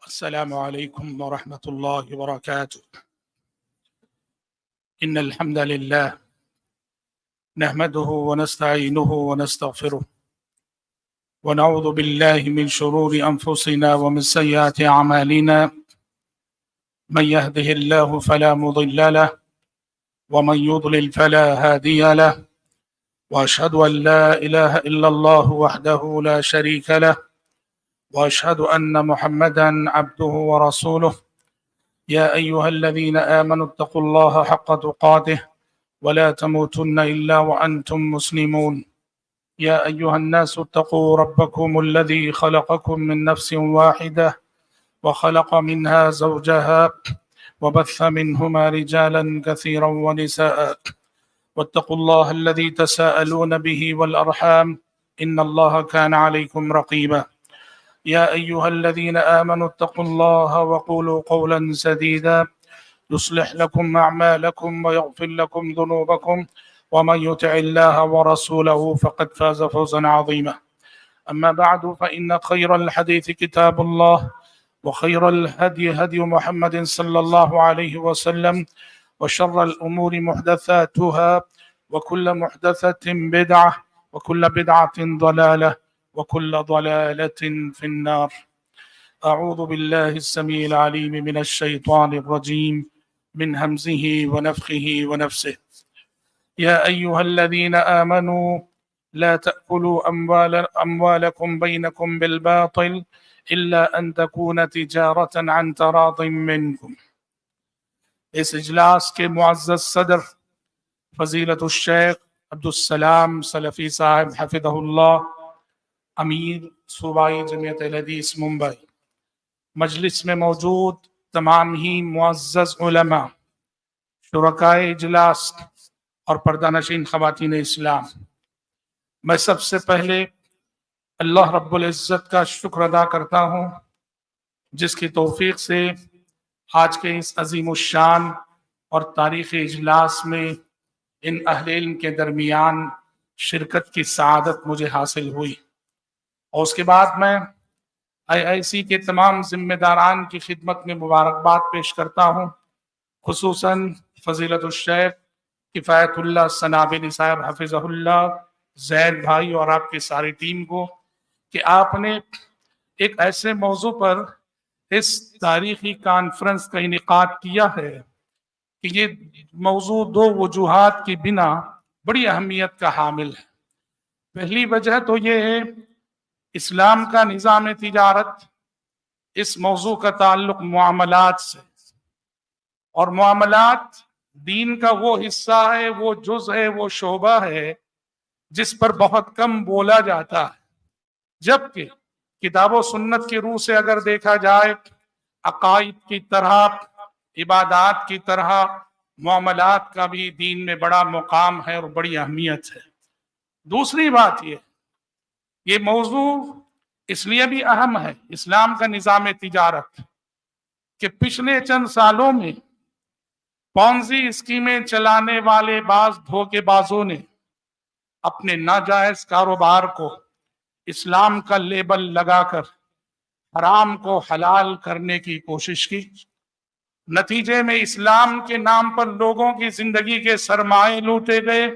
السلام عليكم ورحمة الله وبركاته. إن الحمد لله نحمده ونستعينه ونستغفره ونعوذ بالله من شرور أنفسنا ومن سيئات أعمالنا. من يهده الله فلا مضل له ومن يضلل فلا هادي له، وأشهد أن لا إله إلا الله وحده لا شريك له، وأشهد أن محمدا عبده ورسوله. يا أيها الذين آمنوا اتقوا الله حق تقاته ولا تموتن إلا وأنتم مسلمون. يا أيها الناس اتقوا ربكم الذي خلقكم من نفس واحدة وخلق منها زوجها وبث منهما رجالا كثيرا ونساء، واتقوا الله الذي تساءلون به والأرحام إن الله كان عليكم رقيبا. يا أيها الذين آمنوا اتقوا الله وقولوا قولا سديدا يصلح لكم أعمالكم ويغفر لكم ذنوبكم، ومن يطع الله ورسوله فقد فاز فوزا عظيما. أما بعد، فإن خير الحديث كتاب الله، وخير الهدي هدي محمد صلى الله عليه وسلم، وشر الأمور محدثاتها، وكل محدثة بدعة، وكل بدعة ضلالة، وكل ضلالة في النار. أعوذ بالله السميع العليم من الشيطان الرجيم من همزه ونفخه ونفسه. يا أيها الذين آمنوا لا تأكلوا أموالكم بينكم بالباطل إلا أن تكون تجارة عن تراض منكم. اس اجلاس کے معزز صدر فضیلت الشیخ عبدالسلام سلفی صاحب حفظہ اللہ، امیر صوبائی جمعیت اہل حدیث ممبئی، مجلس میں موجود تمام ہی معزز علماء، شرکائے اجلاس اور پردہ نشین خواتین اسلام، میں سب سے پہلے اللہ رب العزت کا شکر ادا کرتا ہوں جس کی توفیق سے آج کے اس عظیم الشان اور تاریخی اجلاس میں ان اہل علم کے درمیان شرکت کی سعادت مجھے حاصل ہوئی، اور اس کے بعد میں IIC کے تمام ذمہ داران کی خدمت میں مبارکباد پیش کرتا ہوں، خصوصاً فضیلت الشیخ کفایت اللہ سنابلی صاحب حفظہ اللہ، زید بھائی اور آپ کی ساری ٹیم کو کہ آپ نے ایک ایسے موضوع پر اس تاریخی کانفرنس کا انعقاد کیا ہے کہ یہ موضوع دو وجوہات کی بنا بڑی اہمیت کا حامل ہے۔ پہلی وجہ تو یہ ہے اسلام کا نظام تجارت، اس موضوع کا تعلق معاملات سے، اور معاملات دین کا وہ حصہ ہے، وہ جز ہے، وہ شعبہ ہے جس پر بہت کم بولا جاتا ہے، جبکہ کتاب و سنت کی روح سے اگر دیکھا جائے، عقائد کی طرح، عبادات کی طرح معاملات کا بھی دین میں بڑا مقام ہے اور بڑی اہمیت ہے۔ دوسری بات یہ موضوع اس لیے بھی اہم ہے، اسلام کا نظام تجارت، کہ پچھلے چند سالوں میں پونزی اسکیمیں چلانے والے بعض دھوکے بازوں نے اپنے ناجائز کاروبار کو اسلام کا لیبل لگا کر حرام کو حلال کرنے کی کوشش کی۔ نتیجے میں اسلام کے نام پر لوگوں کی زندگی کے سرمائے لوٹے گئے،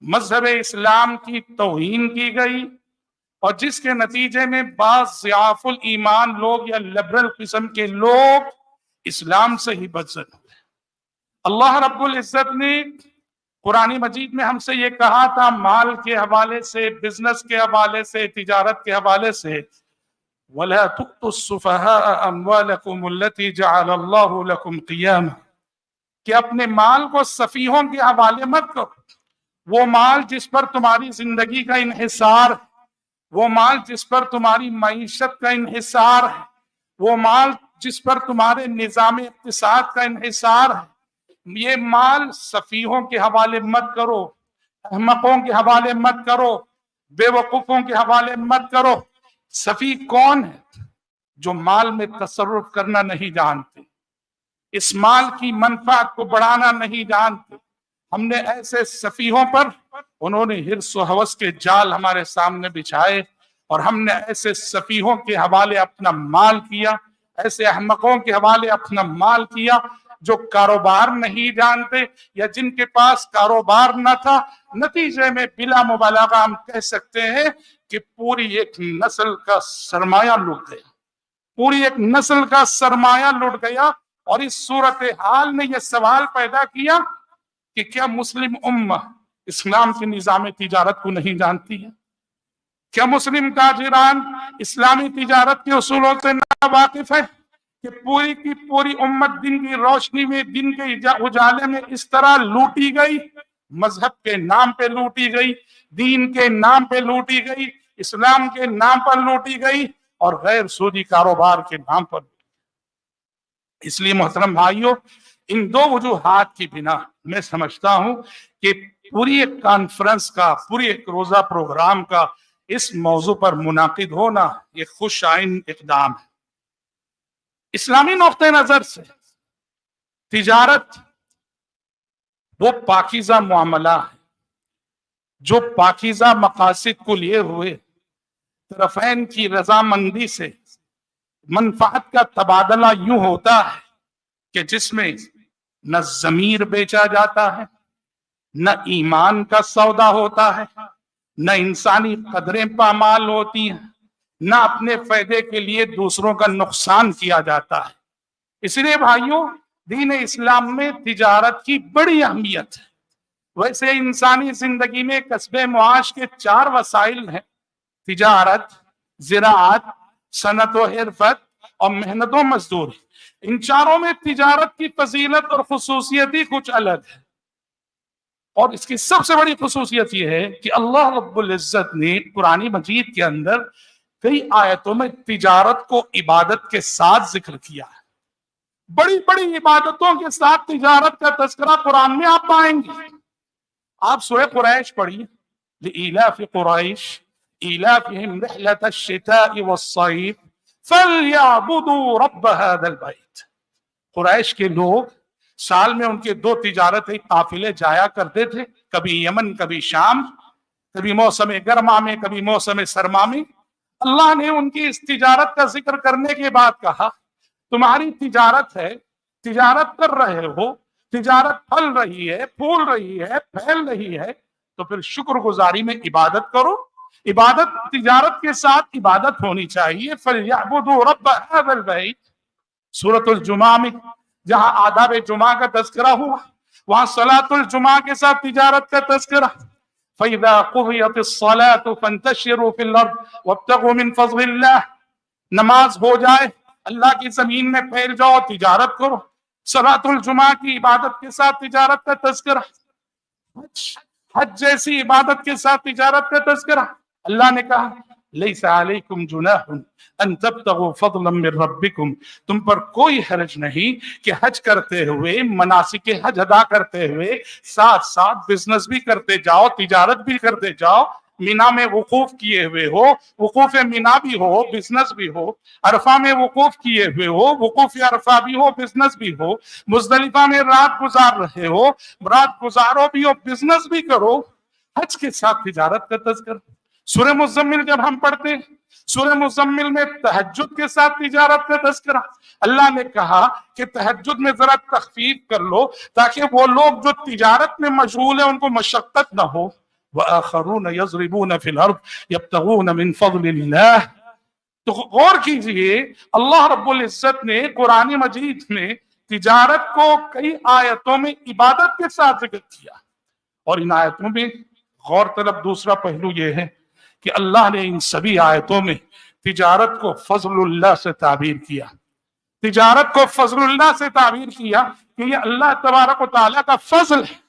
مذہب اسلام کی توہین کی گئی، اور جس کے نتیجے میں بعض ضعاف الایمان لوگ یا لبرل قسم کے لوگ اسلام سے ہی بدزن ہوئے۔ اللہ رب العزت نے قرآن مجید میں ہم سے یہ کہا تھا، مال کے حوالے سے، بزنس کے حوالے سے، تجارت کے حوالے سے، وَلَا تُؤْتُوا السُّفَهَاءَ أَمْوَالَكُمُ الَّتِي جَعَلَ اللَّهُ لَكُمْ قِيَامًا، کہ اپنے مال کو سفیہوں کے حوالے مت کرو۔ وہ مال جس پر تمہاری زندگی کا انحصار ہے، وہ مال جس پر تمہاری معیشت کا انحصار ہے، وہ مال جس پر تمہارے نظام اقتصاد کا انحصار ہے، یہ مال سفیہوں کے حوالے مت کرو، احمقوں کے حوالے مت کرو، بے وقوفوں کے حوالے مت کرو۔ سفیہ کون ہے؟ جو مال میں تصرف کرنا نہیں جانتے، اس مال کی منفعت کو بڑھانا نہیں جانتے۔ ہم نے ایسے سفیہوں پر، انہوں نے حرص و ہوس کے جال ہمارے سامنے بچھائے، اور ہم نے ایسے سفیہوں کے حوالے اپنا مال کیا، ایسے احمقوں کے حوالے اپنا مال کیا جو کاروبار نہیں جانتے یا جن کے پاس کاروبار نہ تھا۔ نتیجے میں بلا مبالغہ ہم کہہ سکتے ہیں کہ پوری ایک نسل کا سرمایہ لوٹ گیا، پوری ایک نسل کا سرمایہ لوٹ گیا۔ اور اس صورتحال نے یہ سوال پیدا کیا کہ کیا مسلم امہ اسلام کے نظام تجارت کو نہیں جانتی ہے؟ کیا مسلم تاجران اسلامی تجارت کے اصولوں سے نہ واقف ہے کہ پوری کی پوری امت دن کی روشنی میں، دن کے اجالے میں اس طرح لوٹی گئی؟ مذہب کے نام پہ لوٹی گئی، دین کے نام پہ لوٹی گئی، اسلام کے نام پر لوٹی گئی اور غیر سودی کاروبار کے نام پر۔ اس لیے محترم بھائیوں، ان دو وجوہات کی بنا میں سمجھتا ہوں کہ پوری ایک کانفرنس کا، پوری ایک روزہ پروگرام کا اس موضوع پر منعقد ہونا یہ خوش آئند اقدام ہے۔ اسلامی نقطہ نظر سے تجارت وہ پاکیزہ معاملہ ہے جو پاکیزہ مقاصد کو لیے ہوئے طرفین کی رضامندی سے منفعت کا تبادلہ یوں ہوتا ہے کہ جس میں نہ ضمیر بیچا جاتا ہے، نہ ایمان کا سودا ہوتا ہے، نہ انسانی قدریں پامال ہوتی ہیں، نہ اپنے فائدے کے لیے دوسروں کا نقصان کیا جاتا ہے۔ اس لیے بھائیوں، دین اسلام میں تجارت کی بڑی اہمیت ہے۔ ویسے انسانی زندگی میں کسب معاش کے 4 وسائل ہیں: تجارت، زراعت، صنعت و حرفت اور محنت و مزدوری۔ ان چاروں میں تجارت کی فضیلت اور خصوصیت ہی کچھ الگ ہے، اور اس کی سب سے بڑی خصوصیت یہ ہے کہ اللہ رب العزت نے قرآن مجید کے اندر کئی آیتوں میں تجارت کو عبادت کے ساتھ ذکر کیا ہے۔ بڑی بڑی عبادتوں کے ساتھ تجارت کا تذکرہ قرآن میں آپ پائیں گے۔ آپ سورہ قریش پڑھیے، لإیلاف قریش ایلافہم رحلۃ الشتاء والصیف فلیعبدوا رب هذا البیت۔ قریش کے لوگ سال میں ان کے 2 تجارتی قافلے جایا کرتے تھے، کبھی یمن کبھی شام، کبھی موسم گرما میں کبھی موسم سرما میں۔ اللہ نے ان کی اس تجارت کا ذکر کرنے کے بعد کہا تمہاری تجارت ہے، تجارت کر رہے ہو، تجارت پھل رہی ہے، پھول رہی ہے، پھیل رہی ہے، تو پھر شکر گزاری میں عبادت کرو۔ عبادت، تجارت کے ساتھ عبادت ہونی چاہیے۔ فَلْيَعْبُدُوا رَبَّ هَذَا الْبَيْتِ۔ سورۃ الجمعہ میں جہاں آداب جمعہ کا تذکرہ ہوا، وہاں صلاۃ الجمعہ کے ساتھ تجارت کا تذکرہ۔ فَإِذَا قُضِيَتِ الصَّلَاةُ فَانتَشِرُوا فِي الْأَرْضِ وَابْتَغُوا مِنْ فَضْلِ اللَّهِ۔ نماز ہو جائے، اللہ کی زمین میں پھیل جاؤ، تجارت کرو۔ صلاۃ الجمعہ کی عبادت کے ساتھ تجارت کا تذکرہ۔ حج جیسی عبادت کے ساتھ تجارت کا تذکرہ۔ اللہ نے کہا لیس علیکم جناح ان تبتغوا فضلا من ربکم، تم پر کوئی حرج نہیں کہ حج کرتے ہوئے، مناسک حج ادا کرتے ہوئے ساتھ ساتھ بزنس بھی کرتے جاؤ، تجارت بھی کرتے جاؤ۔ مینا میں وقوف کیے ہوئے ہو، وقوف مینا بھی ہو، بزنس بھی ہو۔ عرفہ میں وقوف کیے ہوئے ہو، وقوف عرفہ بھی ہو، بزنس بھی ہو۔ مزدلفہ میں رات گزار رہے ہو، رات گزارو بھی ہو، بزنس بھی کرو۔ حج کے ساتھ تجارت کا تذکرہ۔ سورہ مزمل جب ہم پڑھتے ہیں، سورہ مزمل میں تہجد کے ساتھ تجارت کا تذکرہ۔ اللہ نے کہا کہ تہجد میں ذرا تخفیف کر لو تاکہ وہ لوگ جو تجارت میں مشغول ہیں ان کو مشقت نہ ہو۔ وَآخَرُونَ يَضْرِبُونَ فِي الْأَرْضِ يَبْتَغُونَ مِنْ فَضْلِ اللَّهِ۔ تو غور کیجئے، اللہ رب العزت نے قرآن مجید میں تجارت کو کئی آیتوں میں عبادت کے ساتھ ذکر کیا، اور ان آیتوں میں غور طلب دوسرا پہلو یہ ہے کہ اللہ نے ان سبھی آیتوں میں تجارت کو فضل اللہ سے تعبیر کیا۔ تجارت کو فضل اللہ سے تعبیر کیا کہ یہ اللہ تبارک و تعالیٰ کا فضل ہے۔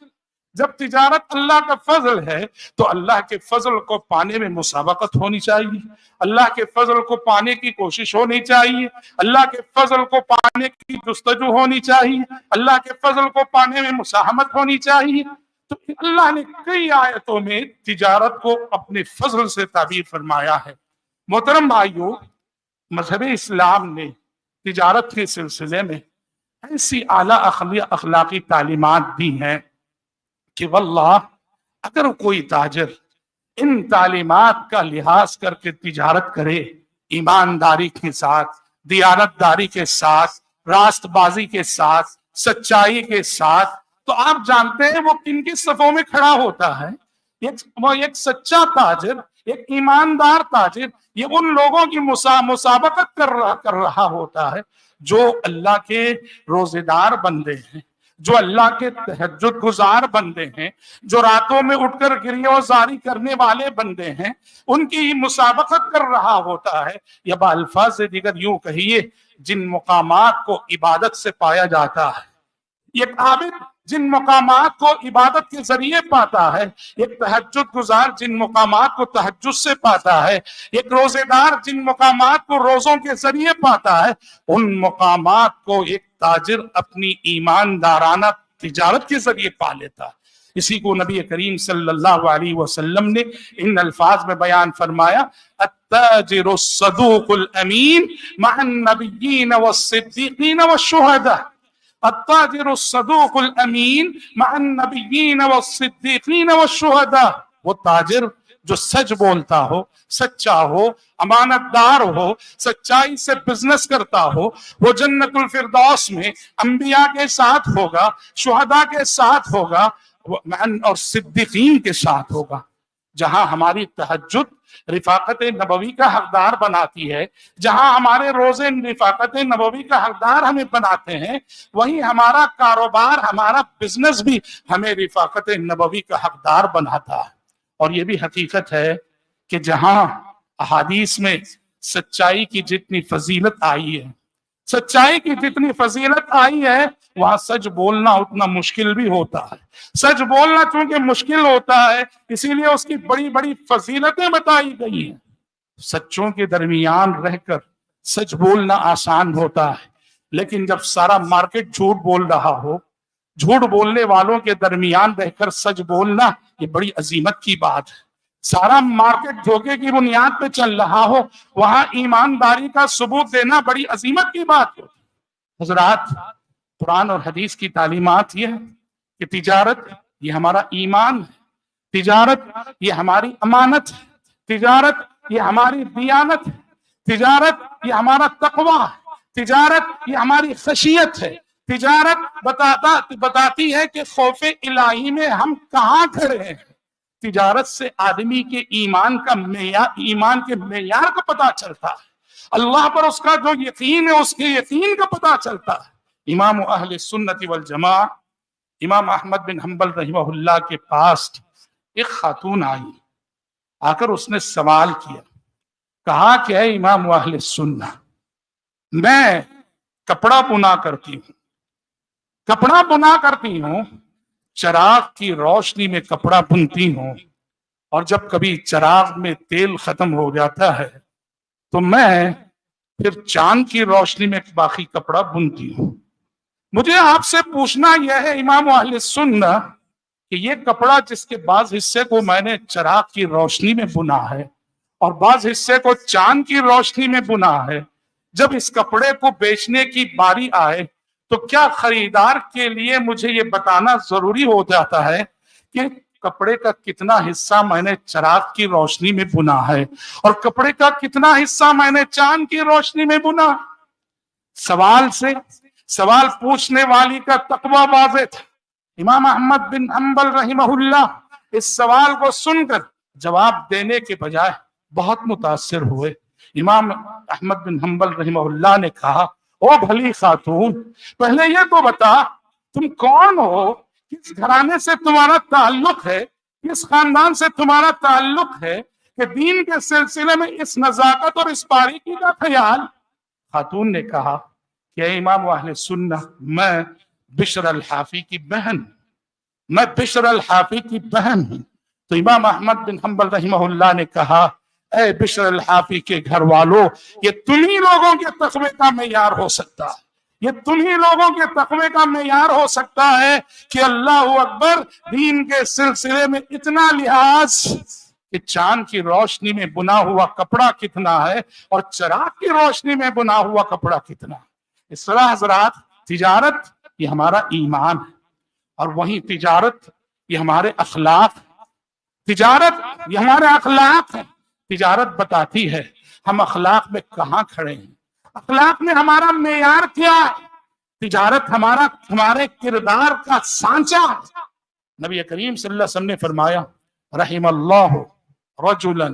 جب تجارت اللہ کا فضل ہے تو اللہ کے فضل کو پانے میں مسابقت ہونی چاہیے، اللہ کے فضل کو پانے کی کوشش ہونی چاہیے، اللہ کے فضل کو پانے کی جستجو ہونی چاہیے، اللہ کے فضل کو پانے میں مساہمت ہونی چاہیے۔ تو اللہ نے کئی آیتوں میں تجارت کو اپنے فضل سے تعبیر فرمایا ہے۔ محترم بھائیوں، مذہب اسلام نے تجارت کے سلسلے میں ایسی اعلیٰ اخلاقی تعلیمات دی ہیں کہ واللہ اگر کوئی تاجر ان تعلیمات کا لحاظ کر کے تجارت کرے، ایمانداری کے ساتھ، دیانتداری کے ساتھ، راست بازی کے ساتھ، سچائی کے ساتھ، تو آپ جانتے ہیں وہ کن کی صفوں میں کھڑا ہوتا ہے؟ وہ ایک سچا تاجر، ایک ایماندار تاجر، یہ ان لوگوں کی مسابقت کر رہا ہوتا ہے جو اللہ کے روزے دار بندے ہیں، جو اللہ کے تہجد گزار بندے ہیں، جو راتوں میں اٹھ کر گریہ و زاری کرنے والے بندے ہیں، ان کی مسابقت کر رہا ہوتا ہے۔ یا بالفاظ دیگر یوں کہیے، جن مقامات کو عبادت سے پایا جاتا ہے، ایک عابد جن مقامات کو عبادت کے ذریعے پاتا ہے، ایک تہجد گزار جن مقامات کو تہجد سے پاتا ہے، ایک روزے دار جن مقامات کو روزوں کے ذریعے پاتا ہے، ان مقامات کو ایک تاجر اپنی ایماندارانہ تجارت کے ذریعے پا لیتا ہے۔ اسی کو نبی کریم صلی اللہ علیہ وسلم نے ان الفاظ میں بیان فرمایا، التاجر الصدوق الامین مع النبیین والصدیقین والشہداء۔ التاجر الصدوق الامین مع النبیین والصدیقین والشہداء، وہ تاجر جو سچ بولتا ہو، سچا ہو، امانت دار ہو، سچائی سے بزنس کرتا ہو، وہ جنت الفردوس میں انبیاء کے ساتھ ہوگا، شہداء کے ساتھ ہوگا اور صدیقین کے ساتھ ہوگا۔ جہاں ہماری تہجد رفاقت نبوی کا حقدار بناتی ہے، جہاں ہمارے روزے رفاقت نبوی کا حقدار ہمیں بناتے ہیں، وہیں ہمارا کاروبار، ہمارا بزنس بھی ہمیں رفاقت نبوی کا حقدار بناتا ہے۔ اور یہ بھی حقیقت ہے کہ جہاں احادیث میں سچائی کی جتنی فضیلت آئی ہے، سچائی کی جتنی فضیلت آئی ہے، وہاں سچ بولنا اتنا مشکل بھی ہوتا ہے۔ سچ بولنا چونکہ مشکل ہوتا ہے، اسی لیے اس کی بڑی بڑی فضیلتیں بتائی گئی ہیں۔ سچوں کے درمیان رہ کر سچ بولنا آسان ہوتا ہے، لیکن جب سارا مارکیٹ جھوٹ بول رہا ہو، جھوٹ بولنے والوں کے درمیان رہ کر سچ بولنا، یہ بڑی عظمت کی بات ہے۔ سارا مارکیٹ دھوکے کی بنیاد پہ چل رہا ہو، وہاں ایمانداری کا ثبوت دینا بڑی عظمت کی بات ہو۔ حضرات، قرآن اور حدیث کی تعلیمات یہ ہے کہ تجارت یہ ہمارا ایمان ہے، تجارت یہ ہماری امانت ہے، تجارت یہ ہماری دیانت ہے، تجارت یہ ہمارا تقوی ہے، تجارت یہ ہماری خشیت ہے، تجارت بتاتی ہے کہ خوف الہی میں ہم کہاں کھڑے ہیں۔ تجارت سے آدمی کے ایمان کے معیار کا پتہ چلتا ہے، اللہ پر اس کا جو یقین ہے، اس کے یقین کا پتہ چلتا ہے۔ امام اہل سنت والجماعہ امام احمد بن حنبل رحمہ اللہ کے پاس ایک خاتون آئی، آ کر اس نے سوال کیا، کہا کہ اے امام اہل سنت، میں کپڑا بنا کرتی ہوں، چراغ کی روشنی میں کپڑا بنتی ہوں، اور جب کبھی چراغ میں تیل ختم ہو جاتا ہے تو میں پھر چاند کی روشنی میں باقی کپڑا بنتی ہوں۔ مجھے آپ سے پوچھنا یہ ہے امام اہل سنت کہ یہ کپڑا جس کے بعض حصے کو میں نے چراغ کی روشنی میں بنا ہے اور بعض حصے کو چاند کی روشنی میں بنا ہے، جب اس کپڑے کو بیچنے کی باری آئے تو کیا خریدار کے لیے مجھے یہ بتانا ضروری ہو جاتا ہے کہ کپڑے کا کتنا حصہ میں نے چراغ کی روشنی میں بنا ہے اور کپڑے کا کتنا حصہ میں نے چاند کی روشنی میں بنا؟ سوال پوچھنے والی کا تقوی واضح تھا۔ امام احمد بن حنبل رحمہ اللہ اس سوال کو سن کر جواب دینے کے بجائے بہت متاثر ہوئے۔ امام احمد بن حنبل رحمہ اللہ نے کہا، او بھلی خاتون، پہلے یہ تو بتا تم کون ہو، کس گھرانے سے تمہارا تعلق ہے، کس خاندان سے تمہارا تعلق ہے کہ دین کے سلسلے میں اس نزاکت اور اس باریکی کا خیال۔ خاتون نے کہا کہ اے امام اہل سنت، میں بشر الحافی کی بہن ہوں۔ تو امام احمد بن حنبل رحمہ اللہ نے کہا، اے بشر الحافی کے گھر والوں، یہ تمہیں لوگوں کے تقوی کا معیار ہو سکتا ہے، یہ تمہیں لوگوں کے تقوی کا معیار ہو سکتا ہے کہ اللہ اکبر، دین کے سلسلے میں اتنا لحاظ کہ چاند کی روشنی میں بنا ہوا کپڑا کتنا ہے اور چراغ کی روشنی میں بنا ہوا کپڑا کتنا ہے۔ اس طرح حضرات، تجارت یہ ہمارا ایمان ہے، اور وہیں تجارت یہ ہمارے اخلاق، تجارت یہ ہمارے اخلاق ہے، تجارت بتاتی ہے ہم اخلاق میں کہاں کھڑے ہیں، اخلاق میں ہمارا معیار کیا ہے۔ تجارت ہمارے کردار کا سانچہ ہے۔ نبی کریم صلی اللہ علیہ وسلم نے فرمایا رحم اللہ رجلا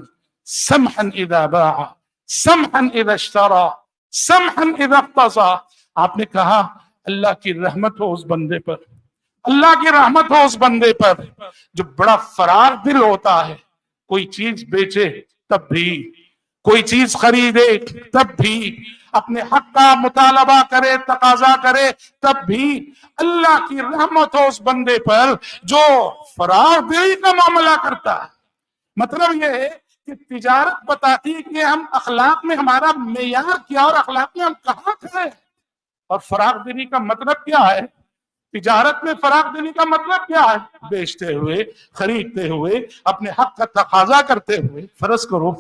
سمحا اذا باع سمحا اذا اشترى سمحا اذا اقتضى۔ آپ نے کہا اللہ کی رحمت ہو اس بندے پر، اللہ کی رحمت ہو اس بندے پر جو بڑا فراغ دل ہوتا ہے، کوئی چیز بیچے تب بھی، کوئی چیز خریدے تب بھی، اپنے حق کا مطالبہ کرے تقاضا کرے تب بھی۔ اللہ کی رحمت ہو اس بندے پر جو فراغ دلی کا معاملہ کرتا ہے۔ مطلب یہ ہے کہ تجارت بتاتی ہے کہ ہم اخلاق میں ہمارا معیار کیا اور اخلاق میں ہم کہاں کھڑے ہیں۔ اور فراغ دلی کا مطلب کیا ہے؟ تجارت میں فراغ دلی کا مطلب کیا ہے؟ بیچتے ہوئے، خریدتے ہوئے، اپنے حق کا تقاضا کرتے ہوئے۔ فرض کرو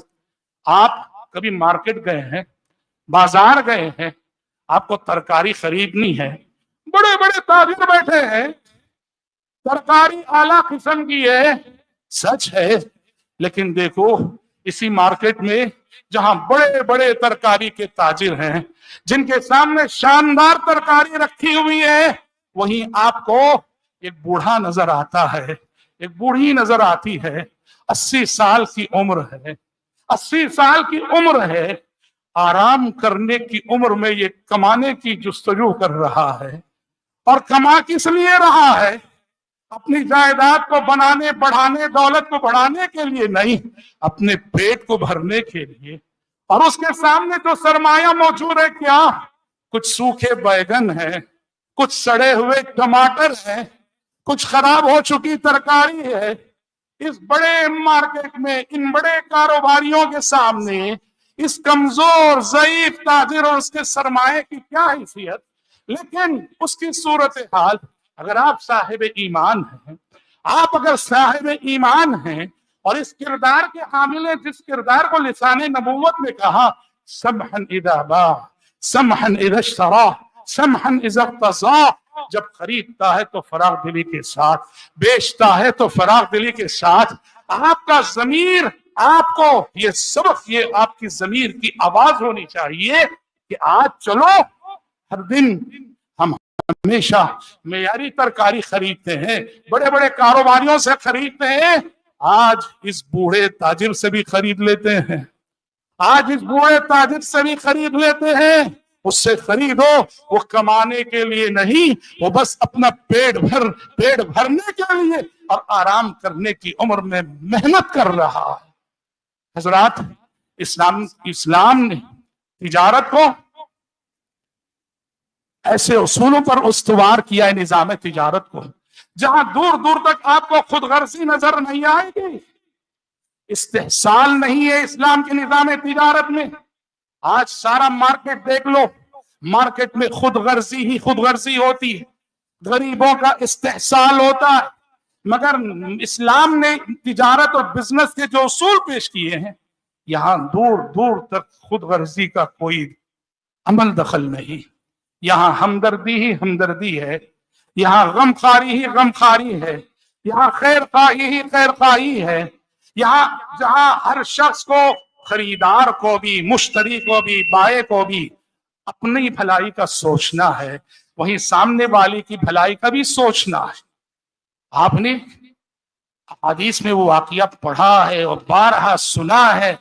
آپ کبھی مارکیٹ گئے ہیں، بازار گئے ہیں، آپ کو ترکاری خریدنی ہے، بڑے بڑے تاجر بیٹھے ہیں، ترکاری اعلیٰ قسم کی ہے، سچ ہے، لیکن دیکھو اسی مارکیٹ میں جہاں بڑے بڑے ترکاری کے تاجر ہیں، جن کے سامنے شاندار ترکاری رکھی ہوئی ہے، وہیں آپ کو ایک بوڑھا نظر آتا ہے، ایک بوڑھی نظر آتی ہے، 80 سال کی عمر ہے، 80 سال کی عمر ہے، آرام کرنے کی عمر میں یہ کمانے کی جستجو کر رہا ہے۔ اور کما کس لیے رہا ہے؟ اپنی جائیداد کو بنانے بڑھانے، دولت کو بڑھانے کے لیے نہیں، اپنے پیٹ کو بھرنے کے لیے۔ اور اس کے سامنے جو سرمایہ موجود ہے کیا؟ کچھ سوکھے بیگن ہیں، کچھ سڑے ہوئے ٹماٹر ہیں، کچھ خراب ہو چکی ترکاری ہے۔ اس بڑے مارکیٹ میں ان بڑے کاروباریوں کے سامنے اس کمزور ضعیف تاجر اور اس کے سرمایہ کی کیا حیثیت؟ لیکن اس کی صورتحال اگر آپ صاحب ایمان ہیں، آپ اگر صاحب ایمان ہیں اور اس کردار کے حامل ہیں، جس کردار کو لسان نبوت میں کہا سمحا اذا باع سمحا اذا اشترى سمحا اذا اقتضى، جب خریدتا ہے تو فراغ دلی کے ساتھ، بیچتا ہے تو فراغ دلی کے ساتھ، آپ کا ضمیر آپ کو یہ سبق، یہ آپ کی ضمیر کی آواز ہونی چاہیے کہ آج چلو ہر دن ہم ہمیشہ معیاری ترکاری خریدتے ہیں، بڑے بڑے کاروباریوں سے خریدتے ہیں، آج اس بوڑھے تاجر سے بھی خرید لیتے ہیں، آج اس بوڑھے تاجر سے بھی خرید لیتے ہیں۔ اس سے خریدو، وہ کمانے کے لیے نہیں، وہ بس اپنا پیٹ بھرنے کے لیے اور آرام کرنے کی عمر میں محنت کر رہا ہے۔ حضرات، اسلام نے تجارت کو ایسے اصولوں پر استوار کیا ہے، نظام تجارت کو، جہاں دور دور تک آپ کو خود غرضی نظر نہیں آئے گی، استحصال نہیں ہے اسلام کے نظام تجارت میں۔ آج سارا مارکیٹ دیکھ لو، مارکیٹ میں خود غرضی ہوتی ہے، غریبوں کا استحصال ہوتا ہے، مگر اسلام نے تجارت اور بزنس کے جو اصول پیش کیے ہیں، یہاں دور دور تک خود غرضی کا کوئی عمل دخل نہیں، یہاں ہمدردی ہی ہمدردی ہے، یہاں غمخواری ہی غمخواری ہے، یہاں خیر خواہی ہی خیر خواہی ہے، یہاں جہاں ہر شخص کو، خریدار کو بھی، مشتری کو بھی، بائع کو بھی اپنی بھلائی کا سوچنا ہے، وہیں سامنے والی کی بھلائی کا بھی سوچنا ہے۔ آپ نے حدیث میں وہ واقعہ پڑھا ہے اور بارہا سنا ہے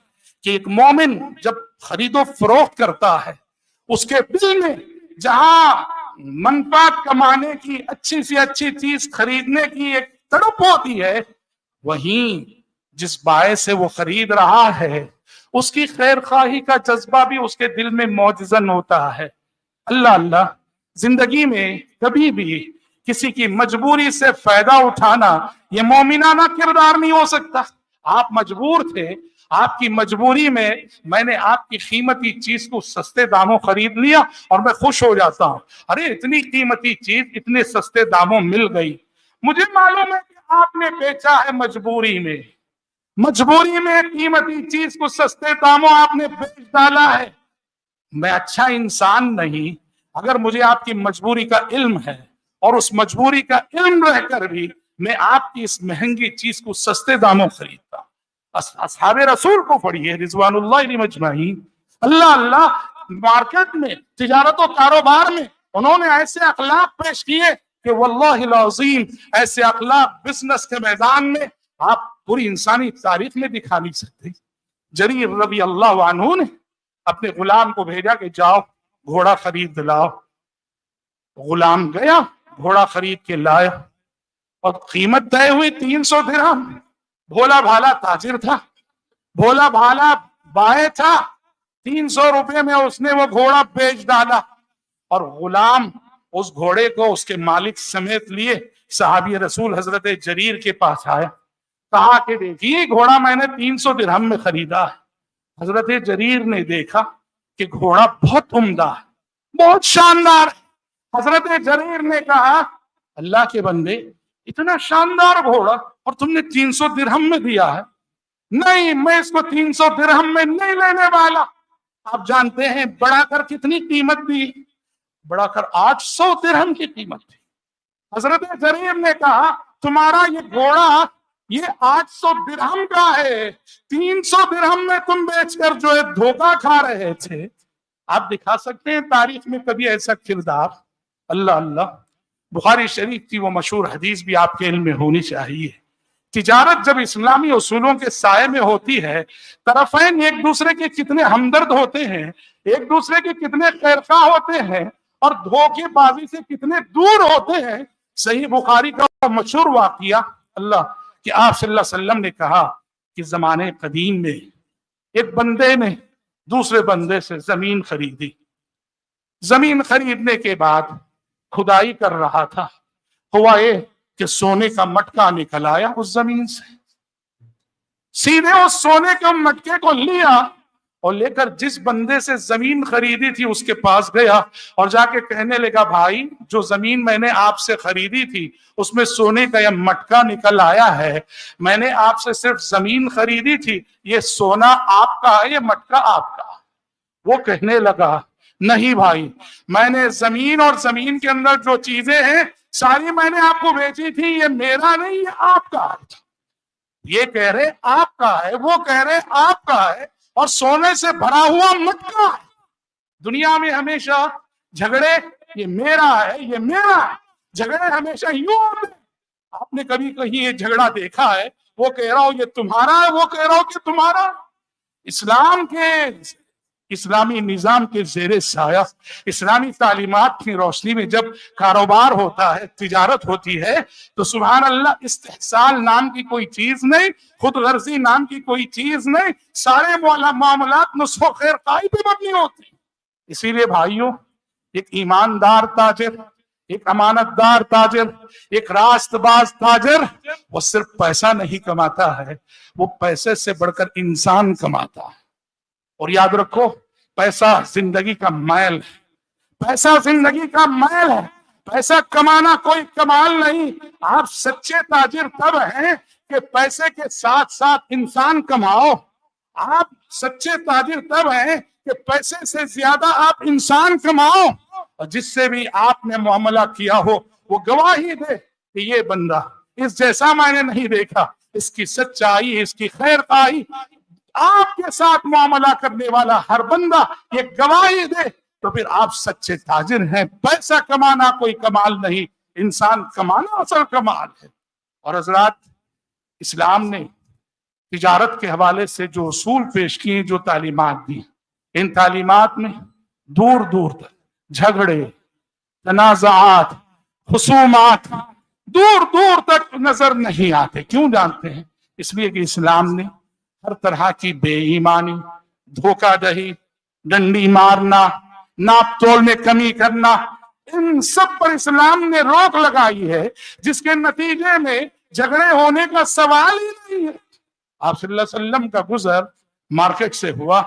کہ ایک مومن جب خرید و فروخت کرتا ہے، اس کے دل میں جہاں منفعت کمانے کی، اچھی سے اچھی چیز خریدنے کی ایک تڑپ ہوتی ہے، وہیں جس بائع سے وہ خرید رہا ہے اس کی خیر خواہی کا جذبہ بھی اس کے دل میں موجزن ہوتا ہے۔ اللہ زندگی میں کبھی بھی کسی کی مجبوری سے فائدہ اٹھانا یہ مومنانہ کردار نہیں ہو سکتا۔ آپ مجبور تھے، آپ کی مجبوری میں نے آپ کی قیمتی چیز کو سستے داموں خرید لیا اور میں خوش ہو جاتا ہوں، ارے اتنی قیمتی چیز اتنے سستے داموں مل گئی۔ مجھے معلوم ہے کہ آپ نے بیچا ہے مجبوری میں قیمتی چیز کو سستے داموں آپ نے بیچ ڈالا ہے۔ میں اچھا انسان نہیں اگر مجھے آپ کی مجبوری کا علم ہے، اور اس مجبوری کا علم رہ کر بھی میں آپ کی اس مہنگی چیز کو سستے داموں خریدتا ہوں۔ اصحاب رسول کو پڑھیے رضوان اللہ علیہم اجمعین، اللہ اللہ، مارکیٹ میں، تجارت و کاروبار میں انہوں نے ایسے اخلاق پیش کیے کہ واللہ العظیم ایسے اخلاق بزنس کے میدان میں آپ پوری انسانی تاریخ میں دکھا نہیں سکتے۔ جریر رضی اللہ عنہ نے اپنے غلام کو بھیجا کہ جاؤ گھوڑا خرید لاؤ۔ غلام گیا، گھوڑا خرید کے لایا، اور قیمت طے ہوئی 300 درہم۔ بھولا بھالا تاجر تھا، بھولا بھالا بائے تھا، 300 روپے میں اس نے وہ گھوڑا بیچ ڈالا، اور غلام اس گھوڑے کو اس کے مالک سمیت لیے صحابی رسول حضرت جریر کے پاس آیا، کہا کہ دیکھیے گھوڑا میں نے 300 درہم میں خریدا ہے۔ حضرت جریر نے دیکھا کہ گھوڑا بہت عمدہ ہے، بہت شاندار ہے۔ حضرت جریر نے کہا اللہ کے بندے، اتنا شاندار گھوڑا اور تم نے 300 درہم میں دیا ہے؟ نہیں، میں اس کو 300 درہم میں نہیں لینے والا۔ آپ جانتے ہیں بڑھا کر کتنی قیمت دی؟ بڑھا کر 800 درہم کی قیمت تھی۔ حضرت جریر نے کہا تمہارا یہ گھوڑا یہ 800 درہم کا ہے، 300 درہم میں تم بیچ کر جو ہے دھوکہ کھا رہے تھے۔ آپ دکھا سکتے ہیں تاریخ میں کبھی ایسا کردار؟ اللہ اللہ، بخاری شریف کی وہ مشہور حدیث بھی آپ کے علم میں ہونی چاہیے۔ تجارت جب اسلامی اصولوں کے سائے میں ہوتی ہے، طرفین ایک دوسرے کے کتنے ہمدرد ہوتے ہیں، ایک دوسرے کے کتنے خیرخواہ ہوتے ہیں، اور دھوکے بازی سے کتنے دور ہوتے ہیں۔ صحیح بخاری کا مشہور واقعہ اللہ کہ آپ صلی اللہ علیہ وسلم نے کہا کہ زمانے قدیم میں ایک بندے نے دوسرے بندے سے زمین خریدی۔ زمین خریدنے کے بعد کھدائی کر رہا تھا، ہوا یہ کہ سونے کا مٹکا نکل آیا اس زمین سے۔ سیدھے اس سونے کے مٹکے کو لیا اور لے کر جس بندے سے زمین خریدی تھی اس کے پاس گیا اور جا کے کہنے لگا بھائی جو زمین میں نے آپ سے خریدی تھی اس میں سونے کا یہ مٹکا نکل آیا ہے، میں نے آپ سے صرف زمین خریدی تھی، یہ سونا آپ کا ہے، یہ مٹکا آپ کا۔ وہ کہنے لگا نہیں بھائی، میں نے زمین اور زمین کے اندر جو چیزیں ہیں ساری میں نے آپ کو بیچی تھی، یہ میرا نہیں یہ آپ کا ہے۔ یہ کہہ رہے آپ کا ہے، وہ کہہ رہے آپ کا ہے، اور سونے سے بھرا ہوا مٹکا ہے۔ دنیا میں ہمیشہ جھگڑے یہ میرا ہے یہ میرا ہے، جھگڑے ہمیشہ یوں ہوتے ہیں۔ آپ نے کبھی کہیں یہ جھگڑا دیکھا ہے وہ کہہ رہا ہو یہ تمہارا ہے، وہ کہہ رہا ہو کہ تمہارا؟ اسلام کے اسلامی نظام کے زیر سایہ، اسلامی تعلیمات کی روشنی میں جب کاروبار ہوتا ہے، تجارت ہوتی ہے، تو سبحان اللہ استحصال نام کی کوئی چیز نہیں، خود غرضی نام کی کوئی چیز نہیں، سارے معاملات نصف و خیر خواہی پہ مبنی ہوتے ہیں۔ اسی لیے بھائیوں، ایک ایماندار تاجر، ایک امانت دار تاجر، ایک راست باز تاجر، وہ صرف پیسہ نہیں کماتا ہے، وہ پیسے سے بڑھ کر انسان کماتا ہے۔ اور یاد رکھو پیسہ زندگی کا میل ہے، پیسہ زندگی کا میل ہے، پیسہ کمانا کوئی کمال نہیں۔ آپ سچے تاجر تب ہیں کہ پیسے کے ساتھ ساتھ انسان کماؤ۔ آپ سچے تاجر تب ہیں کہ پیسے سے زیادہ آپ انسان کماؤ، اور جس سے بھی آپ نے معاملہ کیا ہو وہ گواہی دے کہ یہ بندہ اس جیسا میں نے نہیں دیکھا، اس کی سچائی، اس کی خیر خواہی، آپ کے ساتھ معاملہ کرنے والا ہر بندہ یہ گواہی دے، تو پھر آپ سچے تاجر ہیں۔ پیسہ کمانا کوئی کمال نہیں، انسان کمانا اصل کمال ہے۔ اور حضرات، اسلام نے تجارت کے حوالے سے جو اصول پیش کیے، جو تعلیمات دی، ان تعلیمات میں دور دور تک جھگڑے، تنازعات، خصومات دور دور تک نظر نہیں آتے۔ کیوں جانتے ہیں؟ اس لیے کہ اسلام نے ہر طرح کی بے ایمانی، دھوکہ دہی، ڈنڈی مارنا، ناپ تول میں کمی کرنا، ان سب پر اسلام نے روک لگائی ہے، جس کے نتیجے میں جھگڑے ہونے کا سوال ہی نہیں ہے۔ آپ صلی اللہ علیہ وسلم کا گزر مارکیٹ سے ہوا،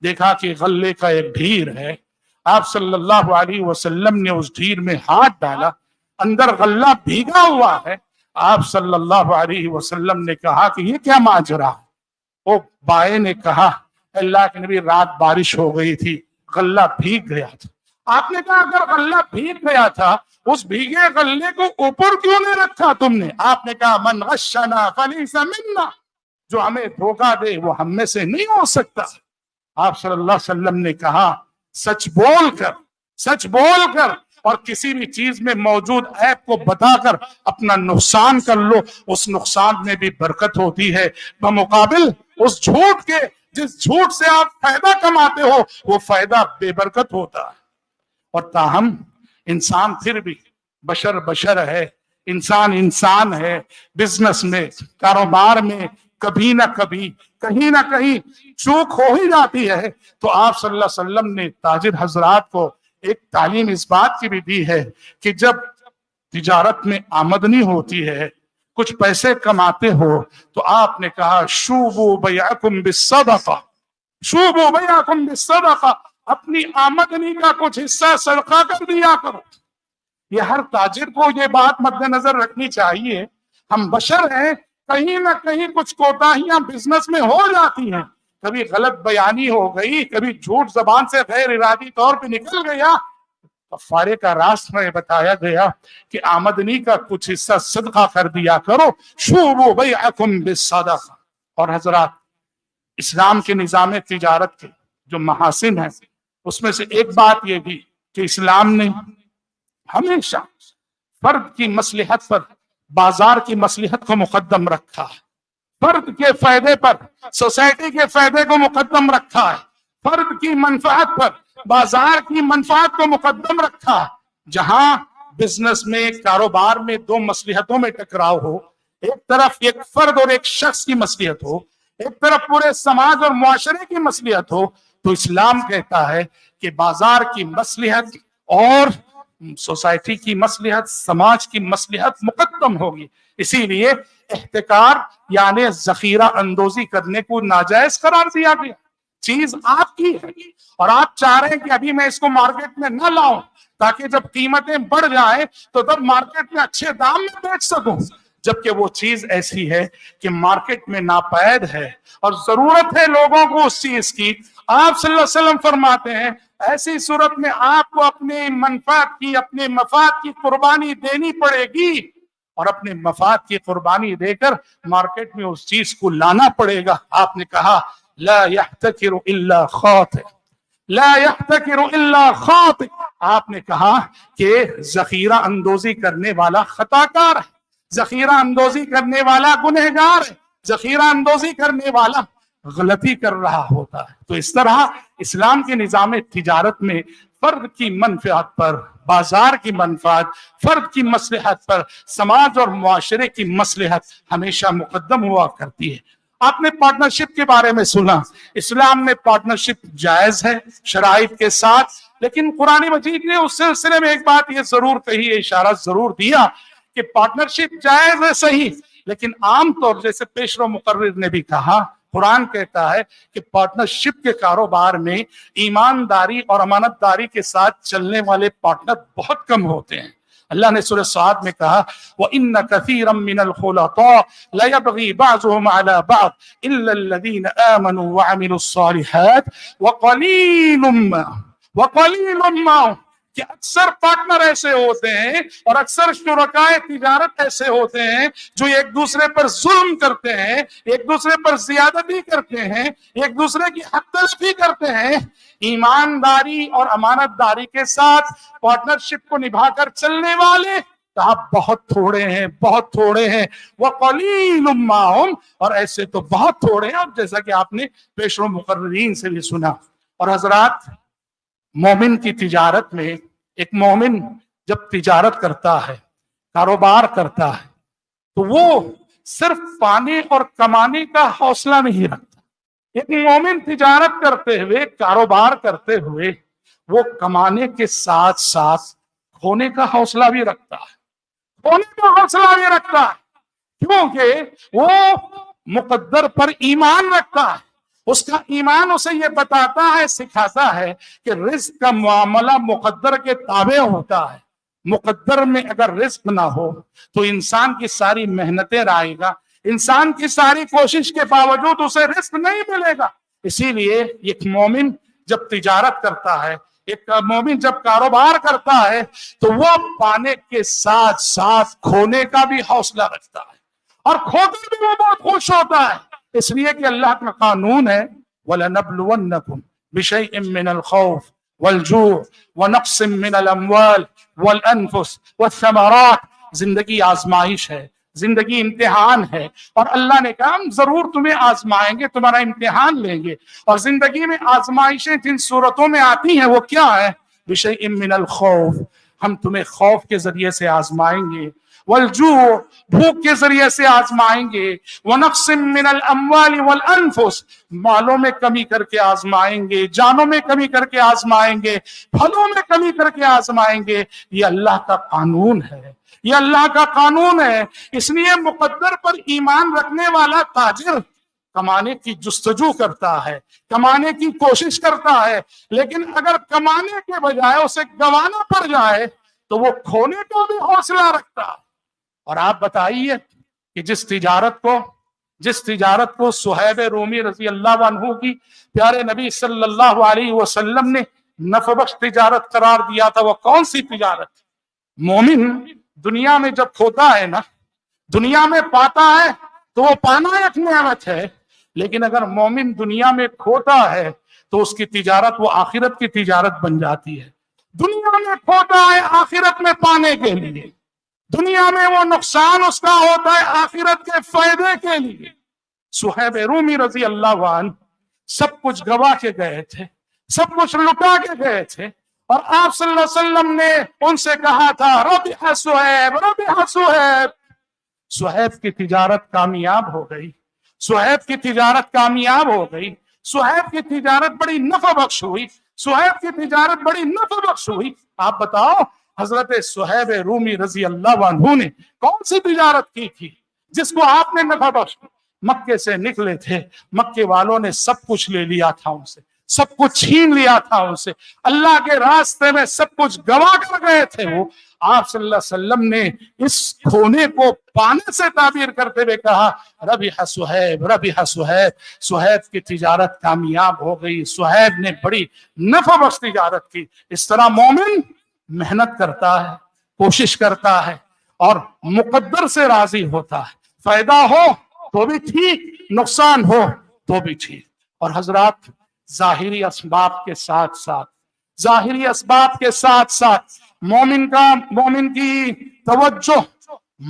دیکھا کہ غلے کا ایک ڈھیر ہے۔ آپ صلی اللہ علیہ وسلم نے اس ڈھیر میں ہاتھ ڈالا، اندر غلہ بھیگا ہوا ہے۔ آپ صلی اللہ علیہ وسلم نے کہا کہ یہ کیا ماجرا ہے؟ وہ بائے نے کہا اللہ کے نبی رات بارش ہو گئی تھی، غلہ بھیگ گیا تھا، آپ نے کہا اگر غلہ بھیگ گیا تھا اس بھیگے غلے کو اوپر کیوں نہیں رکھا تم نے؟ آپ نے کہا من غشنا فلیس منا، جو ہمیں دھوکہ دے وہ ہم میں سے نہیں ہو سکتا۔ آپ صلی اللہ علیہ وسلم نے کہا سچ بول کر اور کسی بھی چیز میں موجود عیب کو بتا کر اپنا نقصان کر لو، اس نقصان میں بھی برکت ہوتی ہے، بمقابل اس جھوٹ کے جس جھوٹ سے آپ فائدہ کماتے ہو وہ فائدہ بے برکت ہوتا ہے۔ اور تاہم انسان پھر بھی بشر ہے، انسان ہے، بزنس میں کاروبار میں کبھی نہ کبھی کہیں نہ کہیں چوک ہو ہی جاتی ہے۔ تو آپ صلی اللہ علیہ وسلم نے تاجر حضرات کو ایک تعلیم اس بات کی بھی دی ہے کہ جب تجارت میں آمدنی ہوتی ہے، کچھ پیسے کماتے ہو، تو آپ نے کہا شوبوا بیعکم بالصدقہ، اپنی آمدنی کا کچھ حصہ صدقہ کر دیا کرو۔ یہ ہر تاجر کو یہ بات مد نظر رکھنی چاہیے، ہم بشر ہیں، کہیں نہ کہیں کچھ کوتاہیاں بزنس میں ہو جاتی ہیں، کبھی غلط بیانی ہو گئی، کبھی جھوٹ زبان سے غیر ارادی طور پہ نکل گیا، کفارے کا راستہ میں بتایا گیا کہ آمدنی کا کچھ حصہ صدقہ کر دیا کرو، شوبوا بیعکم بالصدقہ۔ اور حضرات، اسلام کے نظام تجارت کے جو محاسن ہیں اس میں سے ایک بات یہ بھی کہ اسلام نے ہمیشہ فرد کی مصلحت پر بازار کی مصلحت کو مقدم رکھا ہے، فرد کے فائدے پر سوسائٹی کے فائدے کو مقدم رکھا ہے، فرد کی منفعت پر بازار کی منفعت کو مقدم رکھا۔ جہاں بزنس میں کاروبار میں دو مصلحتوں میں ٹکراؤ ہو، ایک طرف ایک فرد اور ایک شخص کی مصلحت ہو، ایک طرف پورے سماج اور معاشرے کی مصلحت ہو، تو اسلام کہتا ہے کہ بازار کی مصلحت اور سوسائٹی کی مصلحت، سماج کی مصلحت مقدم ہوگی۔ اسی لیے احتکار یعنی ذخیرہ اندوزی کرنے کو ناجائز قرار دیا گیا۔ چیز آپ کی ہے اور آپ چاہ رہے ہیں کہ ابھی میں اس کو مارکیٹ میں نہ لاؤں تاکہ جب قیمتیں بڑھ جائیں تو تب مارکیٹ میں اچھے دام میں بیچ سکوں، جبکہ وہ چیز ایسی ہے کہ مارکیٹ میں ناپید ہے اور ضرورت ہے لوگوں کو اس چیز کی۔ آپ صلی اللہ علیہ وسلم فرماتے ہیں ایسی صورت میں آپ کو اپنے منفعت کی، اپنے مفاد کی قربانی دینی پڑے گی، اور اپنے مفاد کی قربانی دے کر مارکیٹ میں اس چیز کو لانا پڑے گا۔ آپ نے کہا لا يحتكر الا خاطئ، لا يحتكر الا خاطئ، آپ نے کہا کہ ذخیرہ اندوزی کرنے والا خطا کار ہے، ذخیرہ اندوزی کرنے والا گنہگار ہے، ذخیرہ اندوزی کرنے والا غلطی کر رہا ہوتا ہے۔ تو اس طرح اسلام کے نظام تجارت میں فرد کی منفعت پر بازار کی منفعت، فرد کی مصلحت پر سماج اور معاشرے کی مصلحت ہمیشہ مقدم ہوا کرتی ہے۔ آپ نے پارٹنرشپ کے بارے میں سنا، اسلام میں پارٹنرشپ جائز ہے شرائط کے ساتھ، لیکن قرآن مجید نے اس سلسلے میں ایک بات یہ ضرور کہی ہے، اشارہ ضرور دیا کہ پارٹنرشپ جائز ہے صحیح، لیکن عام طور جیسے پیشرو مقرر نے بھی کہا، قرآن کہتا ہے کہ پارٹنرشپ کے کاروبار میں ایمانداری اور امانت داری کے ساتھ چلنے والے پارٹنر بہت کم ہوتے ہیں۔ اللہ نے سورہ صاد میں کہا وَإِنَّ كَثِيرًا مِّنَ الْخُلَطَاءِ لَيَبْغِي بَعْضُهُمْ عَلَى بَعْضٍ إِلَّا الَّذِينَ آمَنُوا وَعَمِلُوا الصَّالِحَاتِ وَقَلِيلٌ مَّا هُمْ، کہ اکثر پارٹنر ایسے ہوتے ہیں اور اکثر شرکائے تجارت ایسے ہوتے ہیں جو ایک دوسرے پر ظلم کرتے ہیں، ایک دوسرے پر زیادتی کرتے ہیں، ایک دوسرے کی حق تلفی کرتے ہیں۔ ایمانداری اور امانت داری کے ساتھ پارٹنرشپ کو نبھا کر چلنے والے کہا بہت تھوڑے ہیں، بہت تھوڑے ہیں۔ وَقَلِيلٌ مَّا هُمْ، اور ایسے تو بہت تھوڑے ہیں، اور جیسا کہ آپ نے پیشرو مقررین سے بھی سنا۔ اور حضرات، مومن کی تجارت میں ایک مومن جب تجارت کرتا ہے، کاروبار کرتا ہے، تو وہ صرف پانے اور کمانے کا حوصلہ نہیں رکھتا۔ ایک مومن تجارت کرتے ہوئے، کاروبار کرتے ہوئے، وہ کمانے کے ساتھ ساتھ کھونے کا حوصلہ بھی رکھتا ہے، کھونے کا حوصلہ بھی رکھتا ہے، کیونکہ وہ مقدر پر ایمان رکھتا ہے۔ اس کا ایمان اسے یہ بتاتا ہے، سکھاتا ہے کہ رزق کا معاملہ مقدر کے تابع ہوتا ہے۔ مقدر میں اگر رزق نہ ہو تو انسان کی ساری محنتیں رائے گا، انسان کی ساری کوشش کے باوجود اسے رزق نہیں ملے گا۔ اسی لیے ایک مومن جب تجارت کرتا ہے، ایک مومن جب کاروبار کرتا ہے تو وہ پانے کے ساتھ ساتھ کھونے کا بھی حوصلہ رکھتا ہے، اور کھو کر بھی وہ بہت خوش ہوتا ہے، اس لیے کہ اللہ کا قانون ہے وَلَنَبْلُوَنَّكُمْ بِشَيْءٍ مِّنَ الْخَوْفِ وَالْجُوعِ وَنَقْصٍ مِّنَ الْأَمْوَالِ وَالْأَنفُسِ وَالثَّمَرَاتِ۔ زندگی آزمائش ہے، زندگی امتحان ہے، اور اللہ نے کہا ہم ضرور تمہیں آزمائیں گے، تمہارا امتحان لیں گے۔ اور زندگی میں آزمائشیں جن صورتوں میں آتی ہیں وہ کیا ہے؟ بِشَيْءٍ مِّنَ الْخَوْفِ، ہم تمہیں خوف کے ذریعے سے آزمائیں گے، والجوع، بھوک کے ذریعے سے آزمائیں گے، وَنَقْصٍ مِّنَ الْأَمْوَالِ وَالْأَنفُسِ، مالوں میں کمی کر کے آزمائیں گے، جانوں میں کمی کر کے آزمائیں گے، پھلوں میں کمی کر کے آزمائیں گے۔ یہ اللہ کا قانون ہے، یہ اللہ کا قانون ہے۔ اس لیے مقدر پر ایمان رکھنے والا تاجر کمانے کی جستجو کرتا ہے، کمانے کی کوشش کرتا ہے، لیکن اگر کمانے کے بجائے اسے گوانا پڑ جائے تو وہ کھونے کا بھی حوصلہ رکھتا ہے۔ اور آپ بتائیے کہ جس تجارت کو صہیب رومی رضی اللہ عنہ کی پیارے نبی صلی اللہ علیہ وسلم نے نفع بخش تجارت قرار دیا تھا، وہ کون سی تجارت؟ مومن دنیا میں جب کھوتا ہے نا، دنیا میں پاتا ہے تو وہ پانا ایک نعمت ہے، لیکن اگر مومن دنیا میں کھوتا ہے تو اس کی تجارت وہ آخرت کی تجارت بن جاتی ہے۔ دنیا میں کھوتا ہے آخرت میں پانے کے لیے، دنیا میں وہ نقصان اس کا ہوتا ہے آخرت کے فائدے کے لیے۔ صہیب رومی رضی اللہ عنہ سب کچھ گوا کے گئے تھے، سب کچھ لٹا کے گئے تھے، اور آپ صلی اللہ علیہ وسلم نے ان سے کہا تھا ربح صہیب، ربح صہیب۔ صہیب کی تجارت کامیاب ہو گئی، صہیب کی تجارت کامیاب ہو گئی، صہیب کی تجارت بڑی نفع بخش ہوئی، صہیب کی تجارت بڑی نفع بخش ہوئی۔ آپ بتاؤ حضرت صہیب رومی رضی اللہ عنہ نے کون سی تجارت کی تھی جس کو آپ نے نفع بخش؟ مکے سے نکلے تھے، مکے والوں نے سب کچھ لے لیا تھا ان سے، سب کچھ چھین لیا تھا ان سے، اللہ کے راستے میں سب کچھ گوا کر گئے تھے وہ۔ آپ صلی اللہ علیہ وسلم نے اس کھونے کو پانے سے تعبیر کرتے ہوئے کہا ربح صہیب، ربح صہیب، صہیب کی تجارت کامیاب ہو گئی، صہیب نے بڑی نفع بخش تجارت کی۔ اس طرح مومن محنت کرتا ہے، کوشش کرتا ہے، اور مقدر سے راضی ہوتا ہے، فائدہ ہو تو بھی ٹھیک، نقصان ہو تو بھی ٹھیک۔ اور حضرات ظاہری اسباب کے ساتھ ساتھ مومن کی توجہ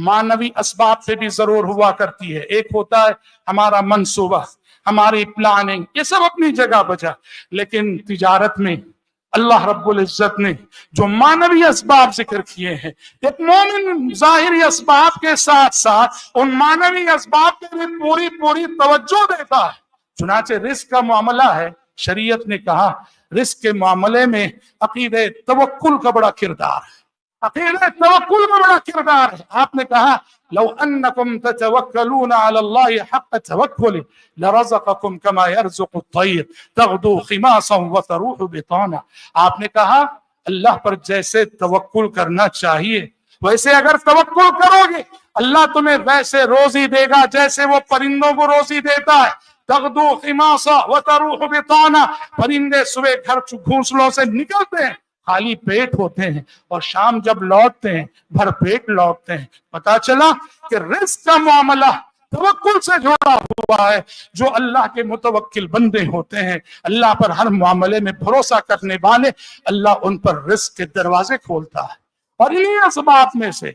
معنوی اسباب پہ بھی ضرور ہوا کرتی ہے۔ ایک ہوتا ہے ہمارا منصوبہ، ہماری پلاننگ، یہ سب اپنی جگہ بجا، لیکن تجارت میں اللہ رب العزت نے جو معنوی اسباب ذکر کیے ہیں، ایک مومن ظاہری اسباب کے ساتھ ساتھ ان معنوی اسباب پہ بھی پوری توجہ دیتا ہے۔ چنانچہ رزق کا معاملہ ہے، شریعت نے کہا رزق کے معاملے میں عقیدہ توکل کا بڑا کردار ہے، عقیدہ توکل کا بڑا کردار ہے۔ آپ نے کہا لو انکم تتوکلون علی اللہ حق توکل لرزقکم کما یرزق الطیر تغدو خماسا وتروح بطانا۔ آپ نے کہا اللہ پر جیسے توکل کرنا چاہیے ویسے اگر توکل کرو گے اللہ تمہیں ویسے روزی دے گا جیسے وہ پرندوں کو روزی دیتا ہے۔ تغدو خماسا وتروح بطانا، پرندے صبح گھر گھونسلوں سے نکلتے ہیں، خالی پیٹ ہوتے ہیں، اور شام جب لوٹتے ہیں بھر پیٹ لوٹتے ہیں۔ پتا چلا کہ رزق کا معاملہ توکل سے جڑا ہوا ہے۔ جو اللہ کے متوکل بندے ہوتے ہیں، اللہ پر ہر معاملے میں بھروسہ کرنے والے، اللہ ان پر رزق کے دروازے کھولتا ہے۔ اور انہی اسباب میں سے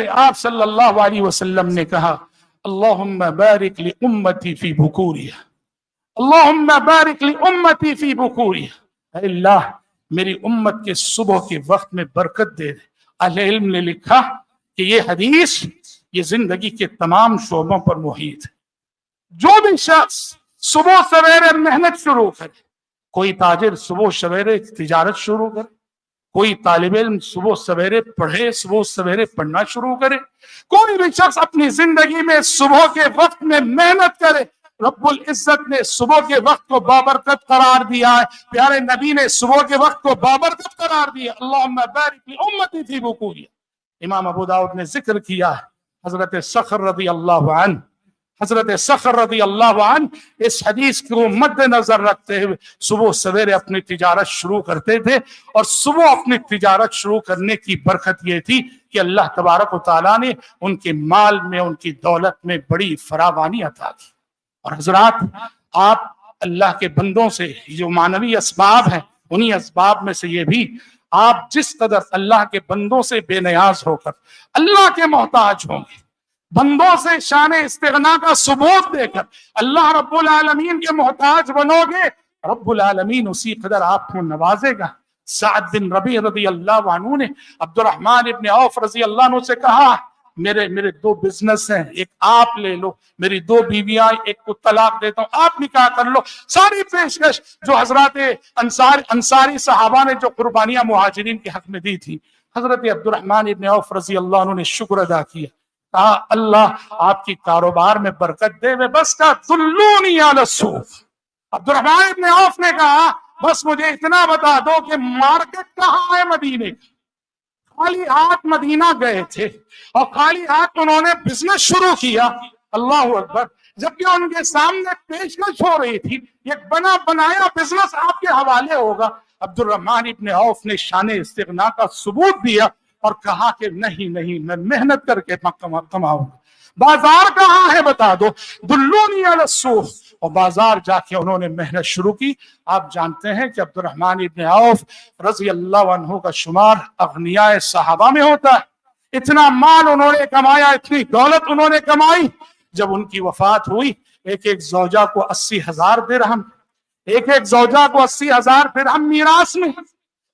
آپ صلی اللہ علیہ وسلم نے کہا اللہم بارک لأمتی فی بکوریہ، اللہم بارک لأمتی فی بکوریہ، اے اللہ میری امت کے صبح کے وقت میں برکت دے دے۔ اہل علم نے لکھا کہ یہ حدیث یہ زندگی کے تمام شعبوں پر محیط ہے۔ جو بھی شخص صبح سویرے محنت شروع کرے، کوئی تاجر صبح سویرے تجارت شروع کرے، کوئی طالب علم صبح سویرے پڑھے، صبح سویرے پڑھنا شروع کرے، کوئی بھی شخص اپنی زندگی میں صبح کے وقت میں محنت کرے۔ رب العزت نے صبح کے وقت کو بابرکت قرار دیا ہے، پیارے نبی نے صبح کے وقت کو بابرکت قرار دیا۔ اللہم بارک لأمتی فی بکوریہ، امام ابو داؤد نے ذکر کیا حضرت صخر رضی اللہ عنہ، حضرت صخر رضی اللہ عنہ اس حدیث کو مد نظر رکھتے ہوئے صبح سویرے اپنی تجارت شروع کرتے تھے، اور صبح اپنی تجارت شروع کرنے کی برکت یہ تھی کہ اللہ تبارک و تعالیٰ نے ان کے مال میں، ان کی دولت میں بڑی فراوانی عطا کی۔ اور حضرات، آپ اللہ کے بندوں سے جو معنوی اسباب ہیں، انہی اسباب میں سے یہ بھی، آپ جس قدر اللہ کے بندوں سے بے نیاز ہو کر اللہ کے محتاج ہوں گے، بندوں سے شان استغنا کا ثبوت دے کر اللہ رب العالمین کے محتاج بنو گے، رب العالمین اسی قدر آپ کو نوازے گا۔ سعد بن ربیع رضی اللہ عنہ نے عبد الرحمن ابن عوف رضی اللہ عنہ سے کہا، میرے دو بزنس ہیں، ایک آپ لے لو، میری دو بیویاں، ایک کو طلاق دیتا ہوں، آپ نکاح کر لو۔ ساری پیشکش جو حضرات انصاری صحابہ نے جو قربانیاں مہاجرین کے حق میں دی تھی، حضرت عبد الرحمن ابن عوف رضی اللہ عنہ نے شکر ادا کیا، کہا اللہ آپ کی کاروبار میں برکت دے۔ میں بس کہا دلونی علی السوق۔ عبد الرحمن ابن عوف نے کہا بس مجھے اتنا بتا دو کہ مارکیٹ کہاں ہے مدینے کی۔ خالی ہاتھ مدینہ گئے تھے اور خالی ہاتھ انہوں نے بزنس شروع کیا، اللہ اکبر، جبکہ ان کے سامنے پیشکش ہو رہی تھی ایک بنا بنایا بزنس آپ کے حوالے ہوگا۔ عبد الرحمن ابن عوف نے شان استغنا کا ثبوت دیا اور کہا کہ نہیں میں محنت کر کے کماؤں گا۔ بازار کہاں ہے بتا دو، دلونی علی السوق، اور بازار جا کے انہوں نے محنت شروع کی۔ آپ جانتے ہیں کہ عبد الرحمن ابن عوف رضی اللہ عنہ کا شمار اغنیاء صحابہ میں ہوتا ہے۔ اتنا مال انہوں نے کمایا، اتنی دولت انہوں نے کمائی، جب ان کی وفات ہوئی ایک زوجہ کو 80,000 درہم، ایک زوجہ کو 80,000 درہم میراث میں۔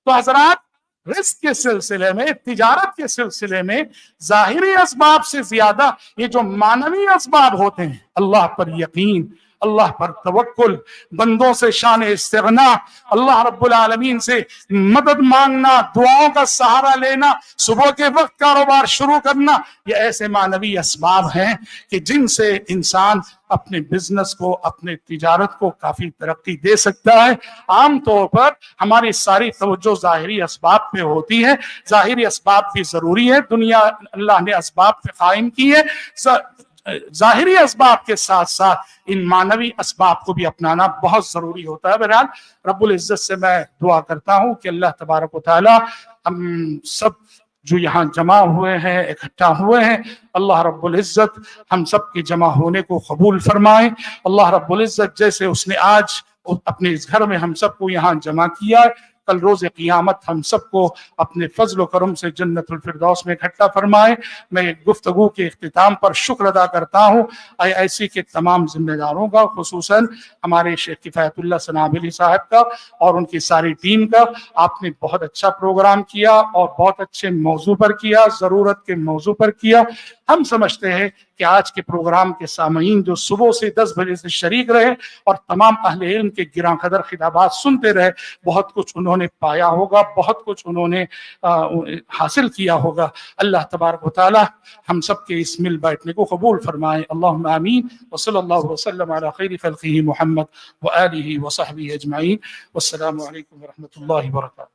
تو حضرات، رزق کے سلسلے میں، تجارت کے سلسلے میں ظاہری اسباب سے زیادہ یہ جو معنوی اسباب ہوتے ہیں، اللہ پر یقین، اللہ پر توکل، بندوں سے شان استغنا، اللہ رب العالمین سے مدد مانگنا، دعاؤں کا سہارا لینا، صبح کے وقت کاروبار شروع کرنا، یہ ایسے معنوی اسباب ہیں کہ جن سے انسان اپنے بزنس کو، اپنے تجارت کو کافی ترقی دے سکتا ہے۔ عام طور پر ہماری ساری توجہ ظاہری اسباب پہ ہوتی ہے، ظاہری اسباب بھی ضروری ہے، دنیا اللہ نے اسباب پہ قائم کی ہے، ظاہری اسباب کے ساتھ ساتھ ان معنوی اسباب کو بھی اپنانا بہت ضروری ہوتا ہے۔ بہرحال رب العزت سے میں دعا کرتا ہوں کہ اللہ تبارک و تعالی ہم سب جو یہاں جمع ہوئے ہیں، اکٹھا ہوئے ہیں، اللہ رب العزت ہم سب کے جمع ہونے کو قبول فرمائے۔ اللہ رب العزت جیسے اس نے آج اپنے اس گھر میں ہم سب کو یہاں جمع کیا ہے، کل روز قیامت ہم سب کو اپنے فضل و کرم سے جنت الفردوس میں اکٹھا فرمائے۔ میں گفتگو کے اختتام پر شکر ادا کرتا ہوں IIC کے تمام ذمہ داروں کا، خصوصاً ہمارے شیخ کفایت اللہ سنابلی صاحب کا اور ان کی ساری ٹیم کا۔ آپ نے بہت اچھا پروگرام کیا اور بہت اچھے موضوع پر کیا، ضرورت کے موضوع پر کیا۔ ہم سمجھتے ہیں کہ آج کے پروگرام کے سامعین جو صبح سے 10 بجے سے شریک رہے اور تمام اہل علم کے گراں قدر خطابات سنتے رہے، بہت کچھ انہوں نے پایا ہوگا، بہت کچھ انہوں نے حاصل کیا ہوگا۔ اللہ تبارک و تعالی ہم سب کے اس مل بیٹھنے کو قبول فرمائے۔ اللہم آمین، وصلی اللہ وسلم علی خیر خلقہ محمد وآلہ وصحبہ اجمعین، والسلام علیکم ورحمۃ اللہ وبرکاتہ۔